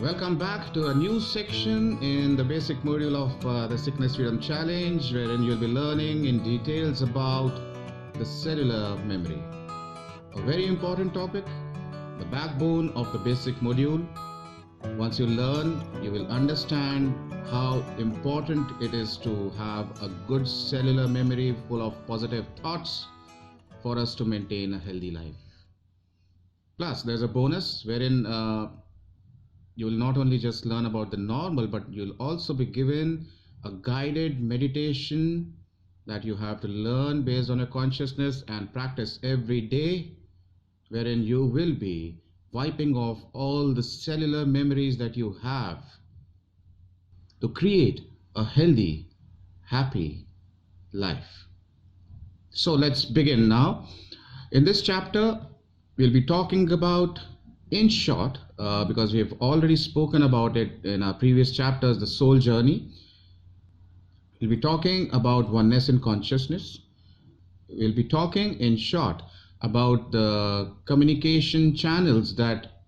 Welcome back to a new section in the basic module of the Sickness Freedom Challenge, wherein you'll be learning in details about the cellular memory. A very important topic, the backbone of the basic module. Once you learn, you will understand how important it is to have a good cellular memory full of positive thoughts for us to maintain a healthy life. Plus, there's a bonus wherein you will not only just learn about the normal, but you'll also be given a guided meditation that you have to learn based on your consciousness and practice every day, wherein you will be wiping off all the cellular memories that you have to create a healthy, happy life. So let's begin now. In this chapter, we'll be talking about, in short, because we have already spoken about it in our previous chapters, the soul journey. We'll be talking about oneness in consciousness. We'll be talking, in short, about the communication channels that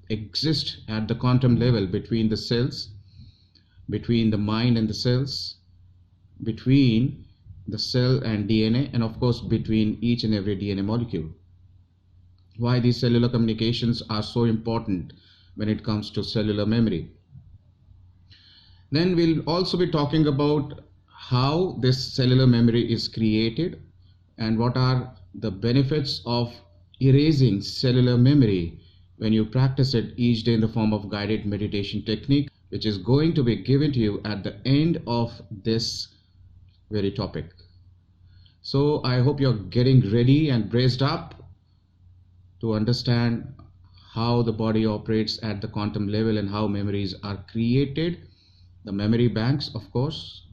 exist at the quantum level between the cells, between the mind and the cells, between the cell and DNA, and of course between each and every DNA molecule. Why these cellular communications are so important when it comes to cellular memory. Then we'll also be talking about how this cellular memory is created and what are the benefits of erasing cellular memory when you practice it each day in the form of guided meditation technique, which is going to be given to you at the end of this very topic. So I hope you're getting ready and braced up to understand how the body operates at the quantum level and how memories are created, the memory banks, of course,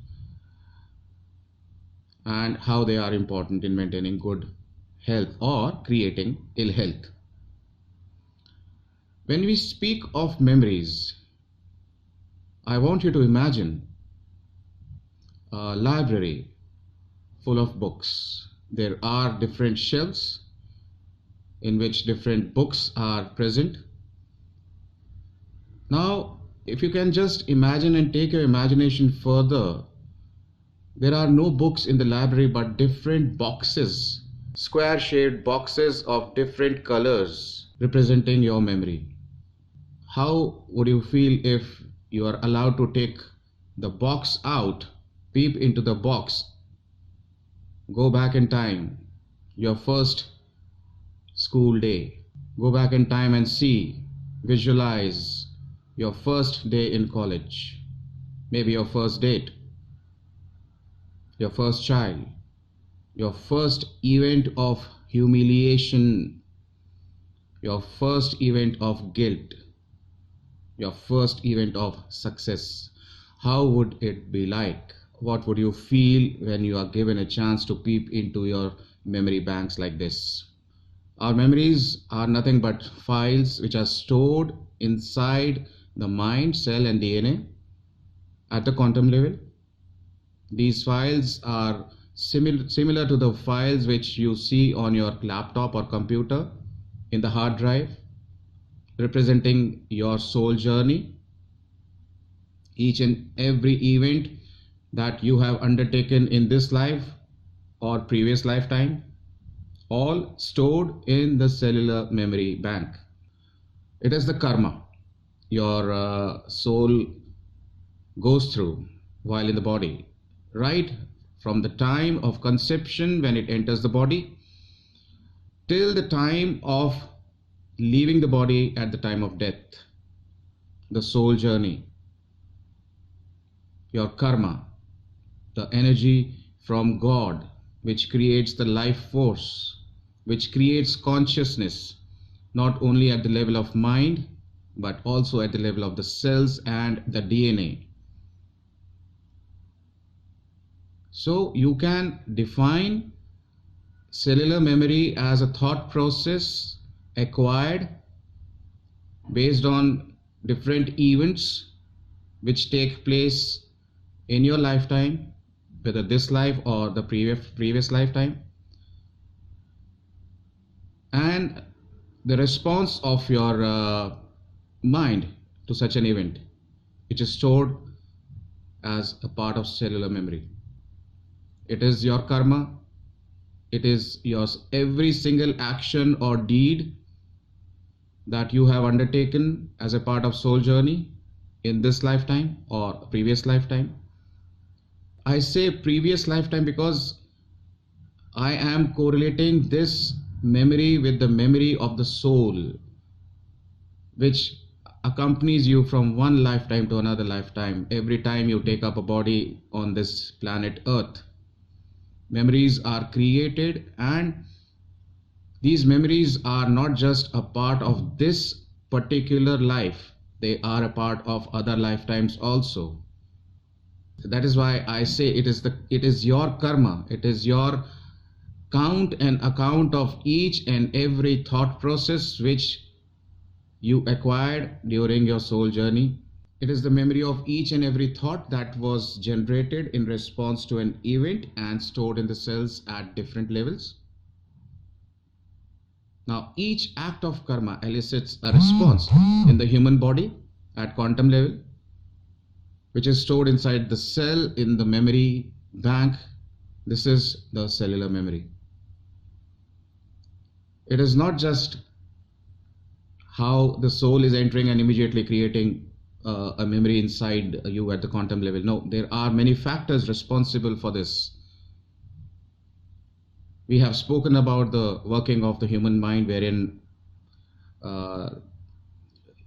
and how they are important in maintaining good health or creating ill health. When we speak of memories, I want you to imagine a library full of books. There are different shelves in which different books are present. Now, if you can just imagine and take your imagination further, there are no books in the library but different boxes, square-shaped boxes of different colors representing your memory. How would you feel if you are allowed to take the box out, peep into the box, go back in time, your first school day, go back in time and see, visualize your first day in college, maybe your first date, your first child, your first event of humiliation, your first event of guilt, your first event of success. How would it be like? What would you feel when you are given a chance to peep into your memory banks like this? Our memories are nothing but files which are stored inside the mind, cell and DNA at the quantum level. These files are similar to the files which you see on your laptop or computer in the hard drive, representing your soul journey. Each and every event that you have undertaken in this life or previous lifetime, all stored in the cellular memory bank. It is the karma your soul goes through while in the body, right from the time of conception when it enters the body till the time of leaving the body at the time of death. The soul journey, your karma, the energy from God which creates the life force, which creates consciousness, not only at the level of mind, but also at the level of the cells and the DNA. So you can define cellular memory as a thought process acquired based on different events which take place in your lifetime, whether this life or the previous lifetime, and the response of your mind to such an event, which is stored as a part of cellular memory. It is your karma. It is your every single action or deed that you have undertaken as a part of soul journey in this lifetime or previous lifetime. I say previous lifetime because I am correlating this memory with the memory of the soul, which accompanies you from one lifetime to another lifetime every time you take up a body on this planet Earth. Memories are created, and these memories are not just a part of this particular life, they are a part of other lifetimes also. That is why I say it is your karma, it is your count and account of each and every thought process which you acquired during your soul journey. It is the memory of each and every thought that was generated in response to an event and stored in the cells at different levels. Now, each act of karma elicits a response in the human body at quantum level, which is stored inside the cell in the memory bank. This is the cellular memory. It is not just how the soul is entering and immediately creating a memory inside you at the quantum level. No, there are many factors responsible for this. We have spoken about the working of the human mind, wherein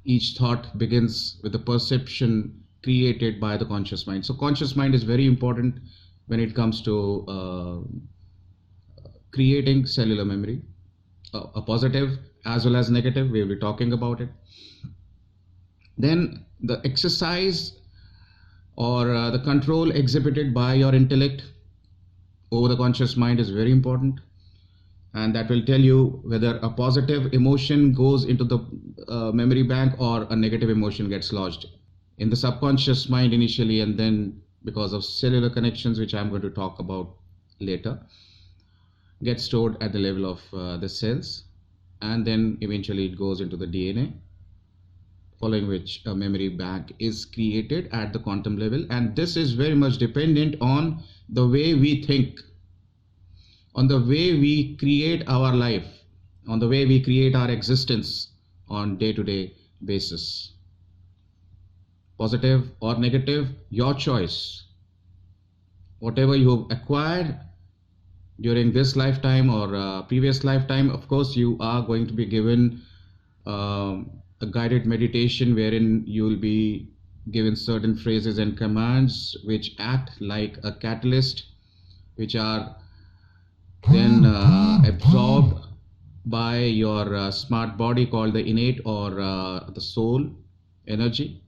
each thought begins with the perception created by the conscious mind. So conscious mind is very important when it comes to creating cellular memory, a positive as well as negative. We will be talking about it. Then the exercise or the control exhibited by your intellect over the conscious mind is very important, and that will tell you whether a positive emotion goes into the memory bank or a negative emotion gets lodged in the subconscious mind initially, and then because of cellular connections, which I'm going to talk about later, gets stored at the level of the cells, and then eventually it goes into the DNA, following which a memory bank is created at the quantum level. And this is very much dependent on the way we think, on the way we create our life, on the way we create our existence on day-to-day basis. Positive or negative, your choice. Whatever you have acquired during this lifetime or previous lifetime, of course you are going to be given a guided meditation wherein you will be given certain phrases and commands which act like a catalyst, which are then absorbed by your smart body called the innate or the soul energy,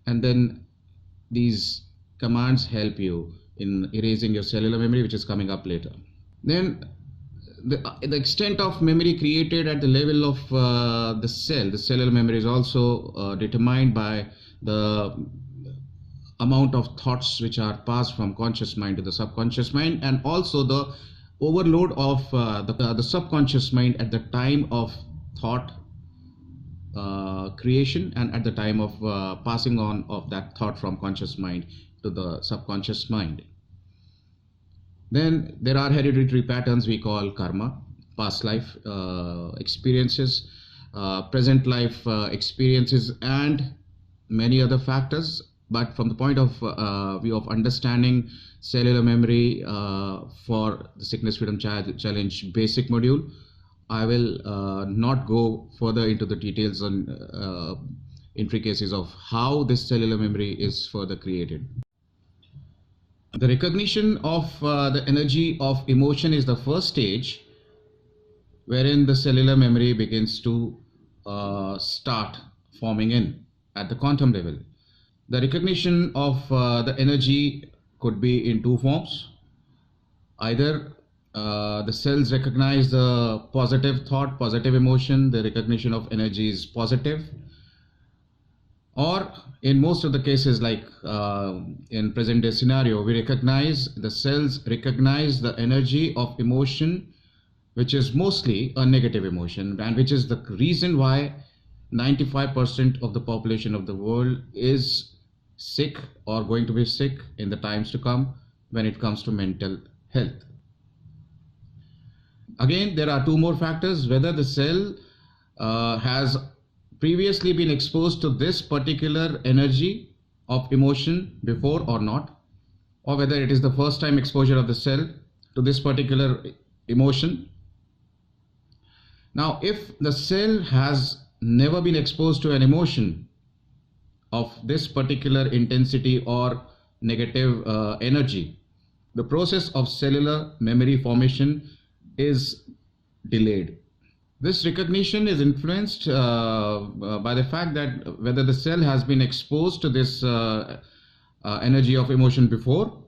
and then these commands help you in erasing your cellular memory, which is coming up later. Then the extent of memory created at the level of the cellular memory is also determined by the amount of thoughts which are passed from conscious mind to the subconscious mind, and also the overload of the subconscious mind at the time of thought creation and at the time of passing on of that thought from conscious mind to the subconscious mind. Then there are hereditary patterns we call karma, past life experiences, present life experiences, and many other factors. But from the point of view of understanding cellular memory for the Sickness Freedom Challenge basic module, I will not go further into the details on intricacies of how this cellular memory is further created. The recognition of the energy of emotion is the first stage wherein the cellular memory begins to start forming in at the quantum level. The recognition of the energy could be in two forms. Either the cells recognize the positive thought, positive emotion, the recognition of energy is positive, or in most of the cases, like in present day scenario, the cells recognize the energy of emotion which is mostly a negative emotion, and which is the reason why 95% of the population of the world is sick or going to be sick in the times to come when it comes to mental health. Again, there are two more factors: whether the cell has previously been exposed to this particular energy of emotion before or not, or whether it is the first time exposure of the cell to this particular emotion. Now, if the cell has never been exposed to an emotion of this particular intensity or negative energy, the process of cellular memory formation is delayed. This recognition is influenced by the fact that whether the cell has been exposed to this energy of emotion before,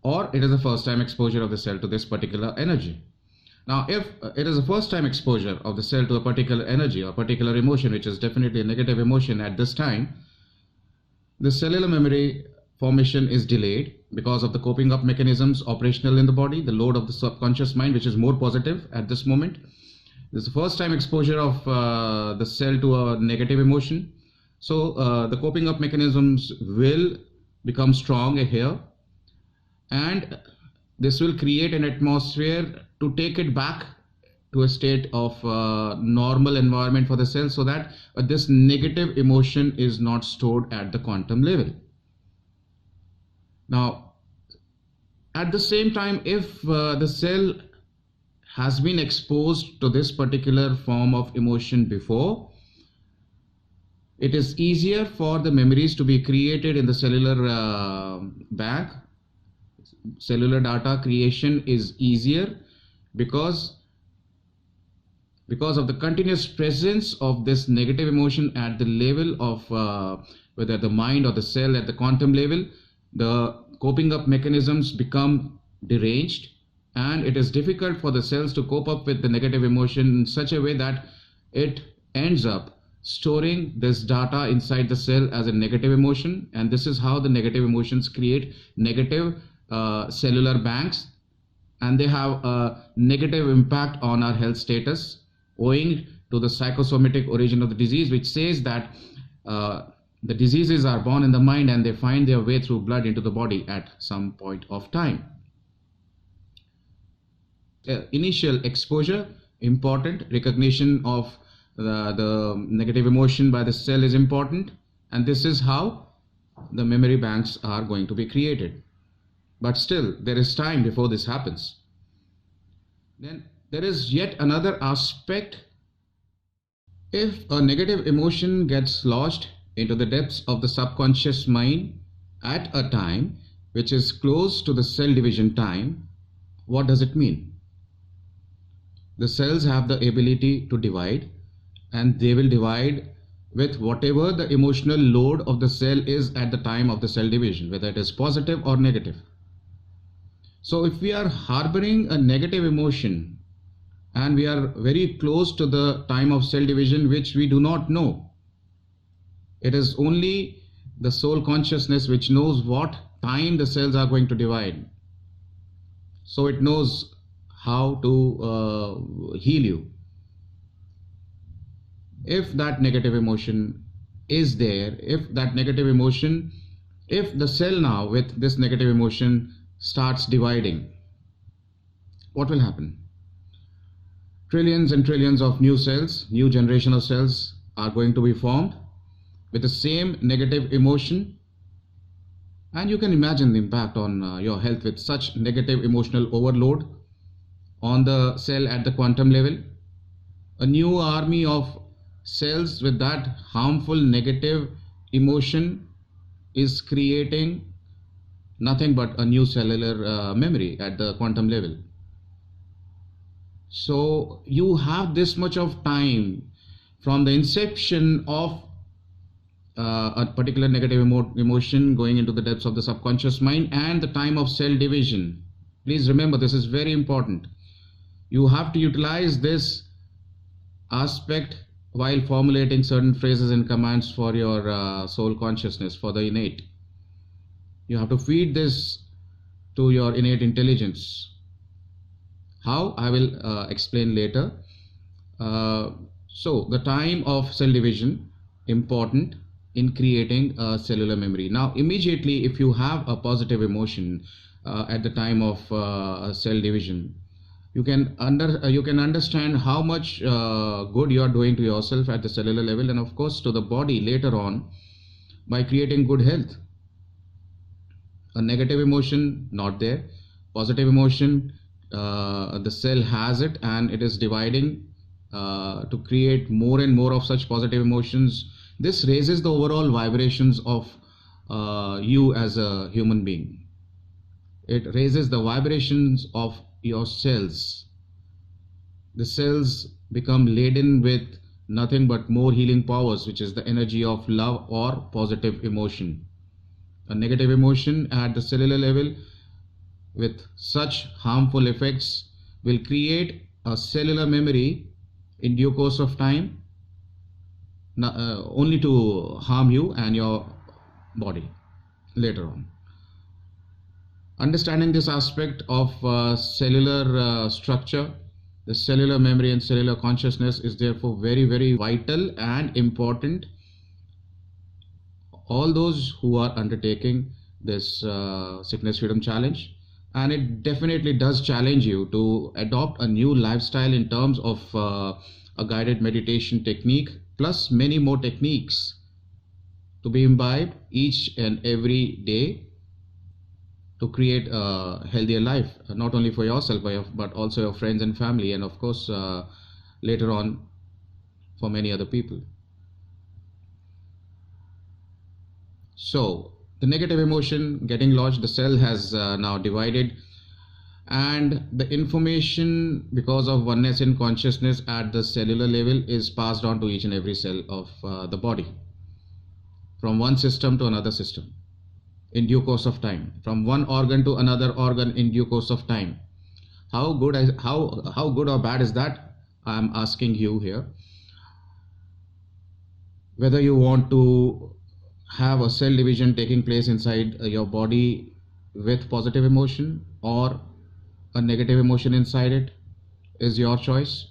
or it is the first time exposure of the cell to this particular energy. Now, if it is a first time exposure of the cell to a particular energy or particular emotion, which is definitely a negative emotion at this time, the cellular memory formation is delayed because of the coping up mechanisms operational in the body, the load of the subconscious mind, which is more positive at this moment. This is the first time exposure of the cell to a negative emotion. So the coping up mechanisms will become strong here, and this will create an atmosphere to take it back to a state of normal environment for the cell, so that this negative emotion is not stored at the quantum level. Now, at the same time, if the cell has been exposed to this particular form of emotion before, it is easier for the memories to be created in the cellular bank. Cellular data creation is easier because of the continuous presence of this negative emotion at the level of whether the mind or the cell at the quantum level. The coping up mechanisms become deranged, and it is difficult for the cells to cope up with the negative emotion in such a way that it ends up storing this data inside the cell as a negative emotion, and this is how the negative emotions create negative cellular banks, and they have a negative impact on our health status owing to the psychosomatic origin of the disease, which says that the diseases are born in the mind and they find their way through blood into the body at some point of time. Initial exposure, important. Recognition of the negative emotion by the cell is important, and this is how the memory banks are going to be created. But still, there is time before this happens. Then there is yet another aspect. If a negative emotion gets lodged into the depths of the subconscious mind at a time which is close to the cell division time, what does it mean? The cells have the ability to divide, and they will divide with whatever the emotional load of the cell is at the time of the cell division, whether it is positive or negative. So if we are harboring a negative emotion and we are very close to the time of cell division, which we do not know, it is only the soul consciousness which knows what time the cells are going to divide. So it knows how to heal you. If that negative emotion is there, if the cell now with this negative emotion starts dividing, what will happen? Trillions and trillions of new cells, new generation of cells are going to be formed with the same negative emotion, and you can imagine the impact on your health with such negative emotional overload on the cell at the quantum level. A new army of cells with that harmful negative emotion is creating nothing but a new cellular memory at the quantum level. So you have this much of time from the inception of a particular negative emotion going into the depths of the subconscious mind and the time of cell division. Please remember, this is very important. You have to utilize this aspect while formulating certain phrases and commands for your soul consciousness, for the innate. You have to feed this to your innate intelligence. How? I will explain later. So the time of cell division important in creating a cellular memory. Now immediately if you have a positive emotion at the time of cell division, you can understand how much good you are doing to yourself at the cellular level, and of course to the body later on, by creating good health. A negative emotion not there, positive emotion, the cell has it and it is dividing to create more and more of such positive emotions. This raises the overall vibrations of you as a human being. It raises the vibrations of your cells. The cells become laden with nothing but more healing powers, which is the energy of love or positive emotion. A negative emotion at the cellular level with such harmful effects will create a cellular memory in due course of time, only to harm you and your body later on. Understanding this aspect of cellular structure, the cellular memory and cellular consciousness is therefore very, very vital and important. All those who are undertaking this sickness freedom challenge, and it definitely does challenge you to adopt a new lifestyle in terms of a guided meditation technique plus many more techniques to be imbibed each and every day to create a healthier life, not only for yourself but also your friends and family, and of course later on for many other people. So the negative emotion getting lodged, the cell has now divided, and the information, because of oneness in consciousness at the cellular level, is passed on to each and every cell of the body, from one system to another system in due course of time, from one organ to another organ in due course of time. How good or bad is that? I am asking you here. Whether you want to have a cell division taking place inside your body with positive emotion or a negative emotion inside it is your choice.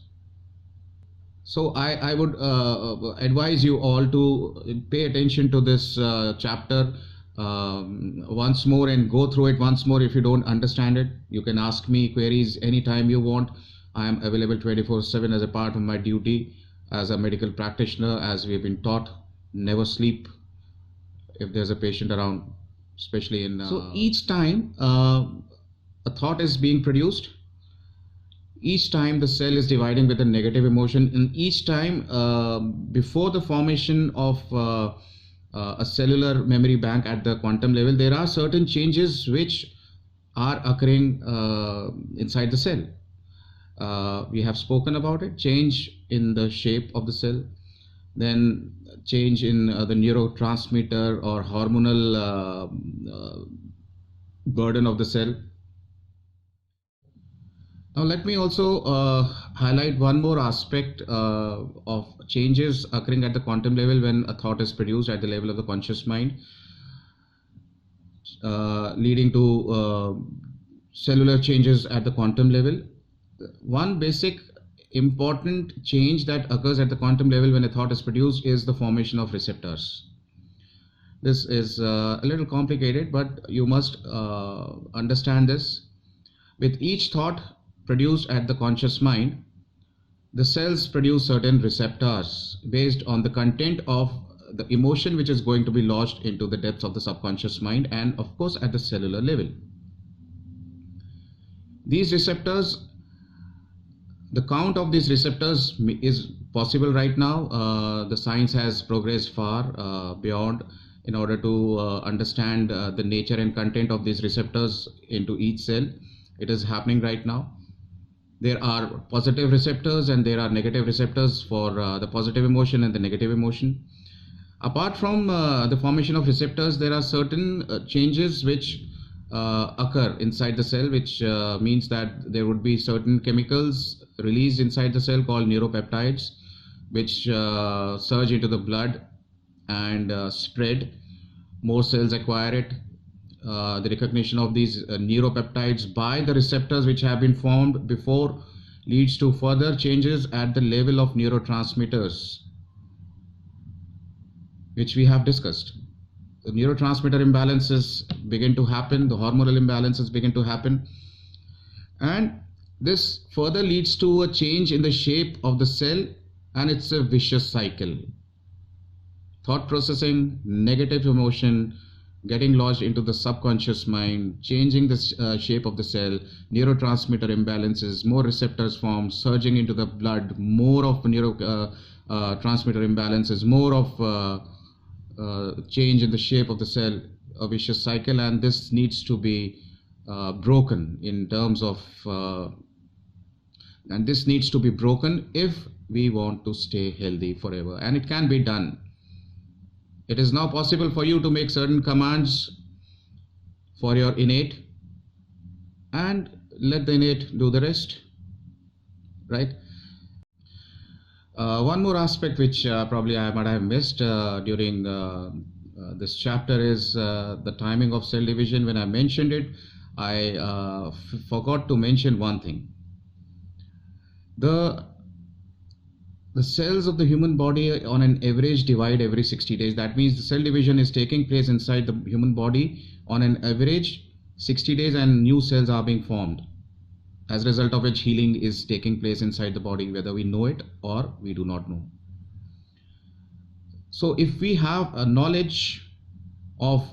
So I would advise you all to pay attention to this chapter once more and go through it once more. If you don't understand it, you can ask me queries anytime you want. I am available 24/7 as a part of my duty as a medical practitioner, as we have been taught, never sleep if there's a patient around, especially in so each time a thought is being produced, each time the cell is dividing with a negative emotion, and each time before the formation of a cellular memory bank at the quantum level, there are certain changes which are occurring inside the cell. We have spoken about it: change in the shape of the cell, then change in the neurotransmitter or hormonal burden of the cell. Now let me also highlight one more aspect of changes occurring at the quantum level when a thought is produced at the level of the conscious mind, leading to cellular changes at the quantum level. One basic important change that occurs at the quantum level when a thought is produced is the formation of receptors. This is a little complicated, but you must understand this. With each thought produced at the conscious mind, the cells produce certain receptors based on the content of the emotion which is going to be lodged into the depths of the subconscious mind, and of course at the cellular level. These receptors, the count of these receptors is possible right now. The science has progressed far beyond in order to understand the nature and content of these receptors into each cell. It is happening right now. There are positive receptors and there are negative receptors for the positive emotion and the negative emotion. Apart from the formation of receptors, there are certain changes which occur inside the cell, which means that there would be certain chemicals released inside the cell called neuropeptides, which surge into the blood and spread. More cells acquire it. The recognition of these neuropeptides by the receptors which have been formed before leads to further changes at the level of neurotransmitters, which we have discussed. The neurotransmitter imbalances begin to happen, the hormonal imbalances begin to happen, and this further leads to a change in the shape of the cell, and it's a vicious cycle. Thought processing, negative emotion getting lodged into the subconscious mind, changing the shape of the cell, neurotransmitter imbalances, more receptors form, surging into the blood, more of neurotransmitter imbalances, more of change in the shape of the cell, a vicious cycle, and this needs to be broken in terms of and this needs to be broken if we want to stay healthy forever, and it can be done. It is now possible for you to make certain commands for your innate and let the innate do the rest, right? One more aspect which probably I might have missed during this chapter is the timing of cell division. When I mentioned it, I forgot to mention one thing. The cells of the human body on an average divide every 60 days. That means the cell division is taking place inside the human body on an average 60 days, and new cells are being formed, as a result of which healing is taking place inside the body, whether we know it or we do not know. So if we have a knowledge of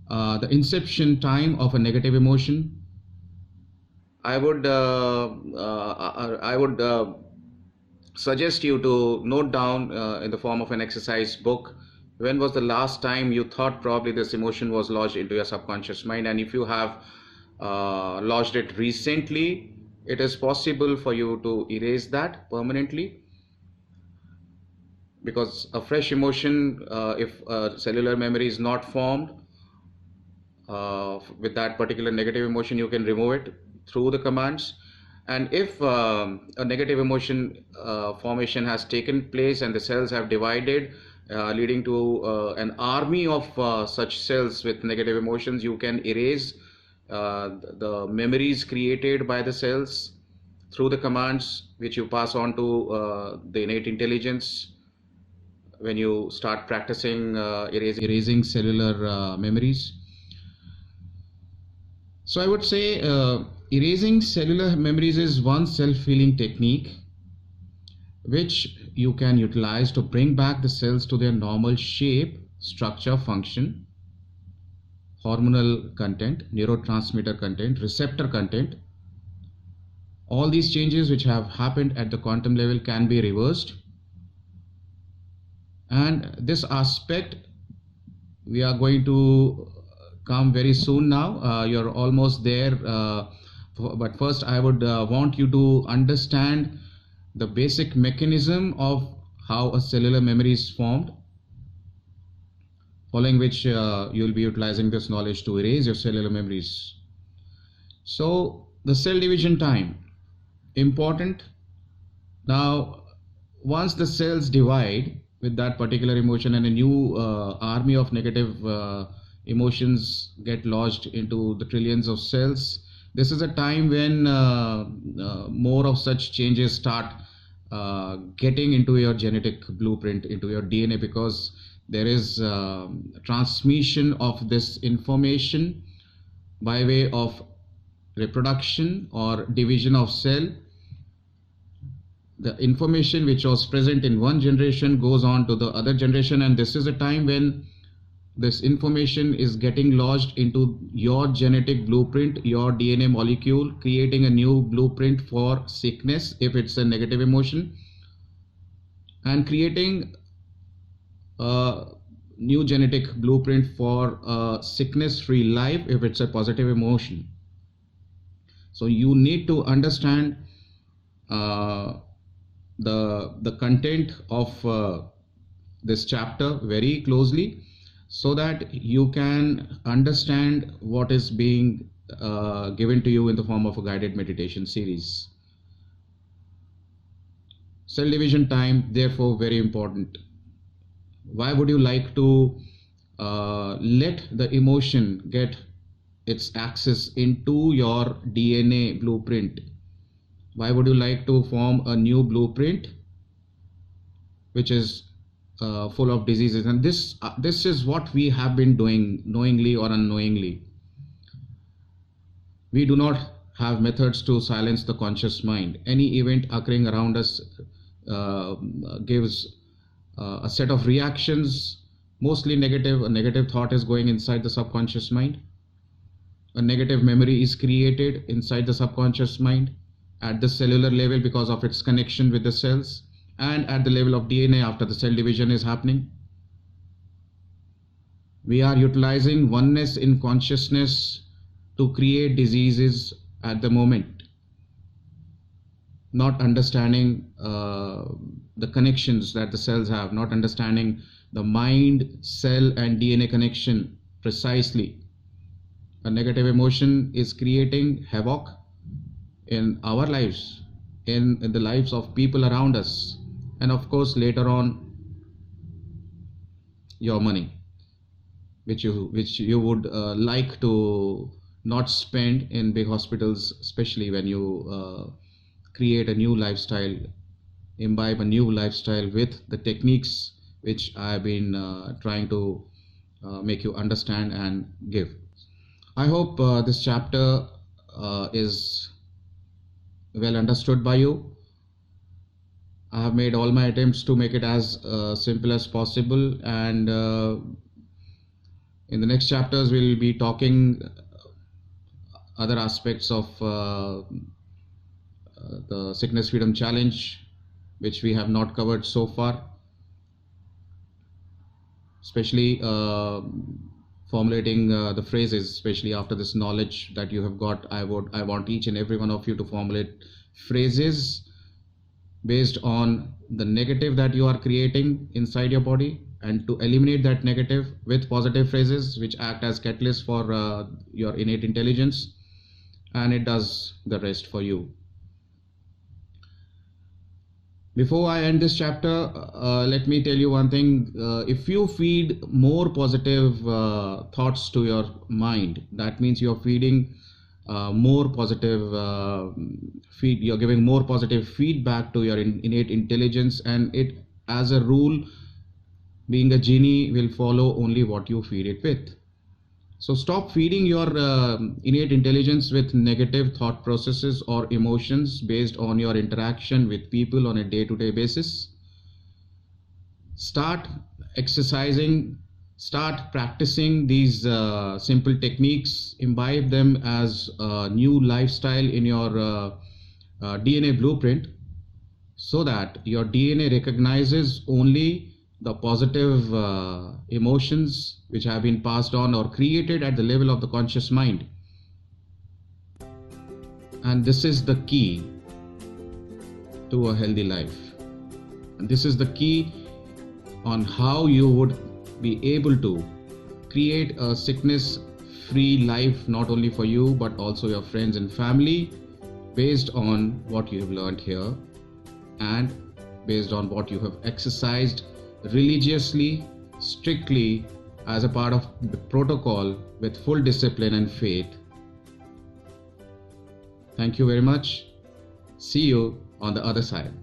the inception time of a negative emotion, I would suggest you to note down in the form of an exercise book, when was the last time you thought probably this emotion was lodged into your subconscious mind, and if you have lodged it recently, it is possible for you to erase that permanently, because a fresh emotion, if a cellular memory is not formed with that particular negative emotion, you can remove it through the commands. And if a negative emotion formation has taken place and the cells have divided, leading to an army of such cells with negative emotions, you can erase the memories created by the cells through the commands which you pass on to the innate intelligence when you start practicing erasing cellular memories. So I would say erasing cellular memories is one self-healing technique which you can utilize to bring back the cells to their normal shape, structure, function, hormonal content, neurotransmitter content, receptor content. All these changes which have happened at the quantum level can be reversed, and this aspect we are going to come very soon now. You're almost there, but first I would want you to understand the basic mechanism of how a cellular memory is formed, following which you'll be utilizing this knowledge to erase your cellular memories. So the cell division time, important. Now once the cells divide with that particular emotion and a new army of negative emotions get lodged into the trillions of cells, this is a time when more of such changes start getting into your genetic blueprint, into your DNA, because there is transmission of this information by way of reproduction or division of cell. The information which was present in one generation goes on to the other generation, and this is a time when this information is getting lodged into your genetic blueprint, your DNA molecule, creating a new blueprint for sickness if it's a negative emotion, and creating a new genetic blueprint for a sickness-free life if it's a positive emotion. So you need to understand the content of this chapter very closely, so that you can understand what is being given to you in the form of a guided meditation series. Cell division time, therefore, very important. Why would you like to let the emotion get its access into your DNA blueprint? Why would you like to form a new blueprint which is full of diseases? And this is what we have been doing, knowingly or unknowingly. We do not have methods to silence the conscious mind. Any event occurring around us gives a set of reactions, mostly negative. A negative thought is going inside the subconscious mind. A negative memory is created inside the subconscious mind at the cellular level because of its connection with the cells, and at the level of DNA after the cell division is happening. We are utilizing oneness in consciousness to create diseases at the moment, not understanding the connections that the cells have, not understanding the mind, cell, and DNA connection precisely. A negative emotion is creating havoc in our lives, in the lives of people around us, and of course, later on, your money, which you would like to not spend in big hospitals, especially when you create a new lifestyle, imbibe a new lifestyle with the techniques which I've been trying to make you understand and give. I hope this chapter is well understood by you. I have made all my attempts to make it as simple as possible, and in the next chapters we'll be talking other aspects of the Sickness Freedom Challenge, which we have not covered so far, especially formulating the phrases, especially after this knowledge that you have got. I want each and every one of you to formulate phrases based on the negative that you are creating inside your body, and to eliminate that negative with positive phrases which act as catalysts for your innate intelligence, and it does the rest for you. Before I end this chapter, let me tell you one thing. If you feed more positive thoughts to your mind, that means you're feeding more positive you're giving more positive feedback to your innate intelligence, and it, as a rule, being a genie, will follow only what you feed it with. So stop feeding your innate intelligence with negative thought processes or emotions based on your interaction with people on a day-to-day basis. Start exercising, start practicing these simple techniques, imbibe them as a new lifestyle in your DNA blueprint, so that your DNA recognizes only the positive emotions which have been passed on or created at the level of the conscious mind. And this is the key to a healthy life. And this is the key on how you would be able to create a sickness-free life, not only for you, but also your friends and family, based on what you have learned here and based on what you have exercised religiously, strictly, as a part of the protocol, with full discipline and faith. Thank you very much. See you on the other side.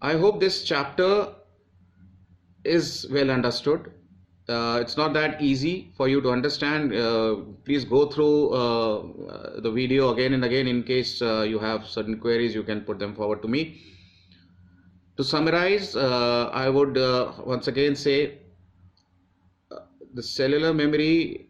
I hope this chapter is well understood. It's not that easy for you to understand. Please go through the video again and again. In case you have certain queries, you can put them forward to me. To summarize, I would once again say the cellular memory